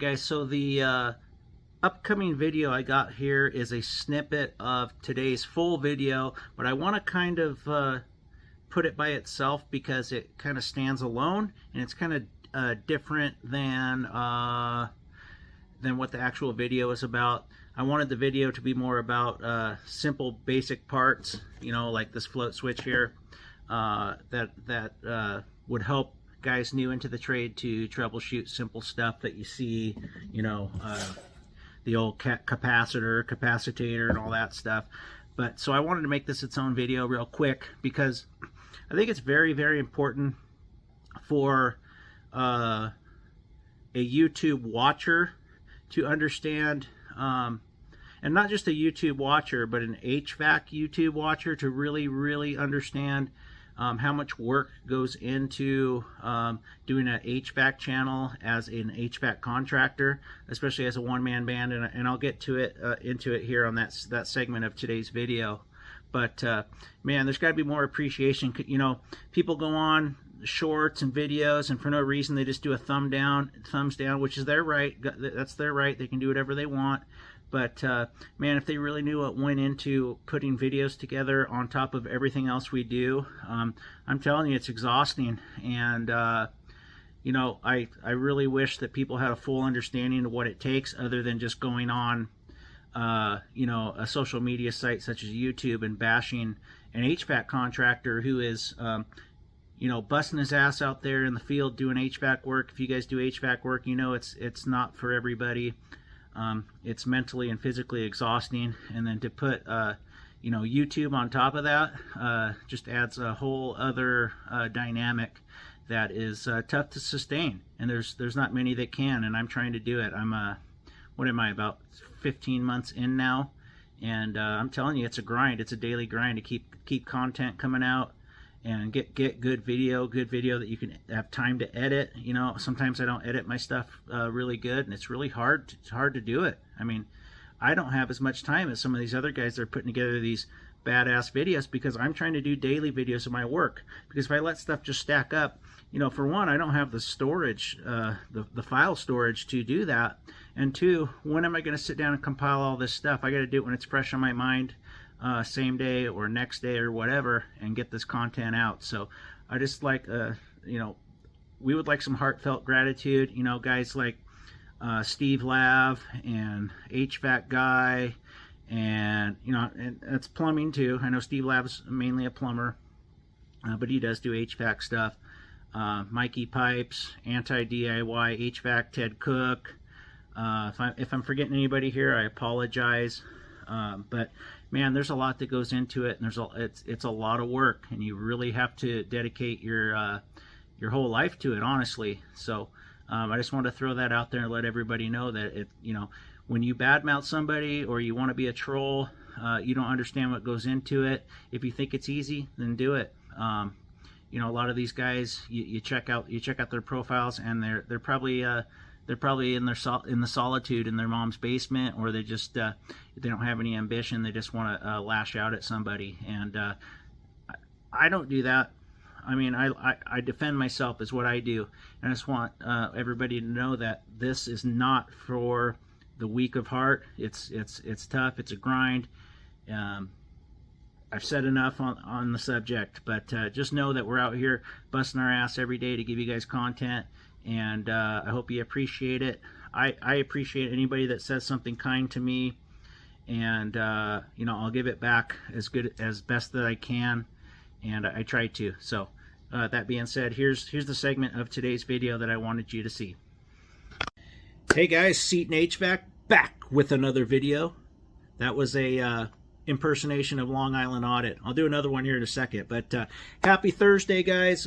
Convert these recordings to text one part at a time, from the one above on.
guys, so the upcoming video I got here is a snippet of today's full video, but I want to kind of put it by itself because it kind of stands alone, and it's kind of different than what the actual video is about. I wanted the video to be more about simple basic parts, you know, like this float switch here, that would help guys new into the trade to troubleshoot simple stuff that you see, you know, the old capacitor, and all that stuff. But so I wanted to make this its own video real quick because I think it's very, very important for a YouTube watcher to understand, and not just a YouTube watcher, but an HVAC YouTube watcher to really understand how much work goes into doing an HVAC channel as an HVAC contractor, especially as a one-man band, and I'll get to it into it here on that segment of today's video. But man, there's got to be more appreciation. You know, people go on shorts and videos, and for no reason they just do a thumbs down, which is their right. That's their right. They can do whatever they want. But man, if they really knew what went into putting videos together on top of everything else we do, I'm telling you, it's exhausting. And you know, I really wish that people had a full understanding of what it takes, other than just going on you know, a social media site such as YouTube and bashing an HVAC contractor who is you know, busting his ass out there in the field doing HVAC work. If you guys do HVAC work, you know it's not for everybody. It's mentally and physically exhausting, and then to put you know, YouTube on top of that just adds a whole other dynamic that is tough to sustain, and there's not many that can, and I'm trying to do it. I'm what am I, about 15 months in now, and I'm telling you, it's a grind. It's a daily grind to keep content coming out and get good video that you can have time to edit. You know, sometimes I don't edit my stuff really good, and it's really hard. It's hard to do it. I mean, I don't have as much time as some of these other guys that are putting together these badass videos, because I'm trying to do daily videos of my work. Because if I let stuff just stack up, you know, for one, I don't have the storage, the file storage to do that, and two, when am I going to sit down and compile all this stuff? I got to do it when it's fresh on my mind, same day or next day or whatever, and get this content out. So I just like, you know, we would like some heartfelt gratitude, you know, guys like Steve Lav and HVAC Guy, and you know, and that's plumbing too. I know Steve Lav's mainly a plumber, but he does do HVAC stuff. Mikey Pipes, Anti-DIY HVAC, Ted Cook. If I'm forgetting anybody here, I apologize. But man, there's a lot that goes into it, and it's a lot of work, and you really have to dedicate your whole life to it, honestly. So I just want to throw that out there and let everybody know that you know, when you badmouth somebody or you want to be a troll, you don't understand what goes into it. If you think it's easy, then do it. You know, a lot of these guys, you check out their profiles, and they're probably in the solitude in their mom's basement, or they just they don't have any ambition. They just want to lash out at somebody, and I don't do that. I mean, I defend myself is what I do, and I just want everybody to know that this is not for the weak of heart. It's tough. It's a grind. I've said enough on the subject, but just know that we're out here busting our ass every day to give you guys content, and I hope you appreciate it. I appreciate anybody that says something kind to me, and you know, I'll give it back as best that I can, and I try to. So that being said, here's the segment of today's video that I wanted you to see. Hey guys, Seton HVAC back with another video. That was a impersonation of Long Island Audit. I'll do another one here in a second, but happy Thursday, guys.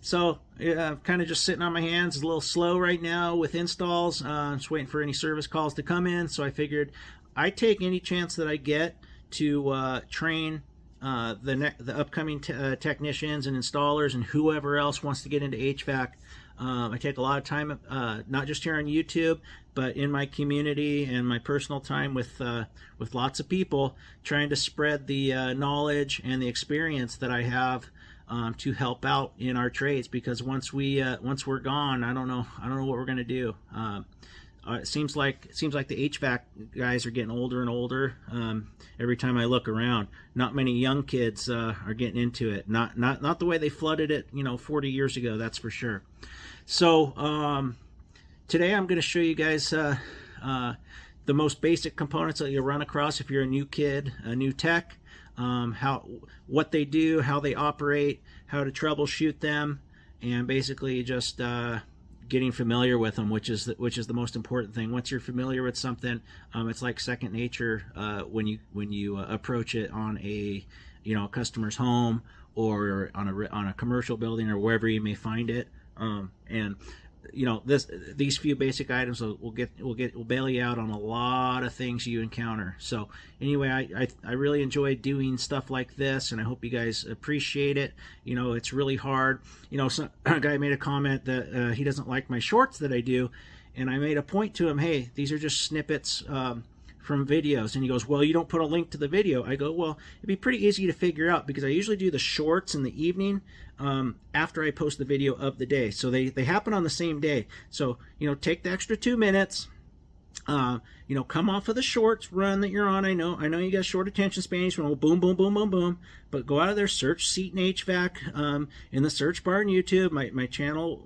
So I'm kind of just sitting on my hands, a little slow right now with installs. Just waiting for any service calls to come in, so I figured I'd take any chance that I get to train the upcoming technicians and installers and whoever else wants to get into HVAC. I take a lot of time, not just here on YouTube, but in my community and my personal time with lots of people, trying to spread the knowledge and the experience that I have to help out in our trades. Because once we're gone, I don't know what we're gonna do. it seems like the HVAC guys are getting older and older. Every time I look around, not many young kids are getting into it. Not the way they flooded it, 40 years ago. That's for sure. So today I'm going to show you guys the most basic components that you'll run across if you're a new kid, a new tech. What they do, how they operate, how to troubleshoot them, and basically just getting familiar with them, which is the most important thing. Once you're familiar with something, it's like second nature when you approach it on a customer's home or on a commercial building or wherever you may find it. And these few basic items will bail you out on a lot of things you encounter. So anyway, I really enjoy doing stuff like this, and I hope you guys appreciate it. It's really hard. A guy made a comment that he doesn't like my shorts that I do, and I made a point to him, hey, these are just snippets from videos. And he goes, well, you don't put a link to the video. I go, well, it'd be pretty easy to figure out because I usually do the shorts in the evening after I post the video of the day. So they happen on the same day. So, take the extra 2 minutes, come off of the shorts run that you're on. I know you got short attention spans, boom, boom, boom, boom, boom, but go out of there, search Seton HVAC in the search bar in YouTube. My channel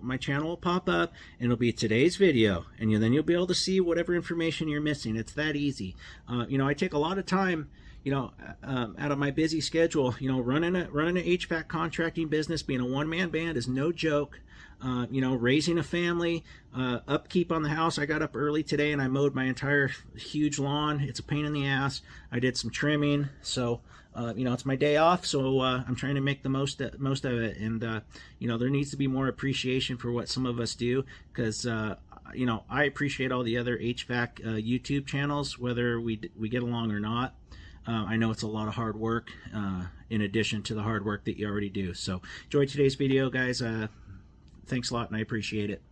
will pop up, and it'll be today's video, and then you'll be able to see whatever information you're missing. It's that easy. I take a lot of time, out of my busy schedule. Running a HVAC contracting business, being a one-man band is no joke. Raising a family, upkeep on the house. I got up early today and I mowed my entire huge lawn. It's a pain in the ass. I did some trimming, so it's my day off, so I'm trying to make the most of it. And there needs to be more appreciation for what some of us do, because I appreciate all the other HVAC YouTube channels, whether we get along or not. I know it's a lot of hard work in addition to the hard work that you already do. So enjoy today's video, guys. Thanks a lot, and I appreciate it.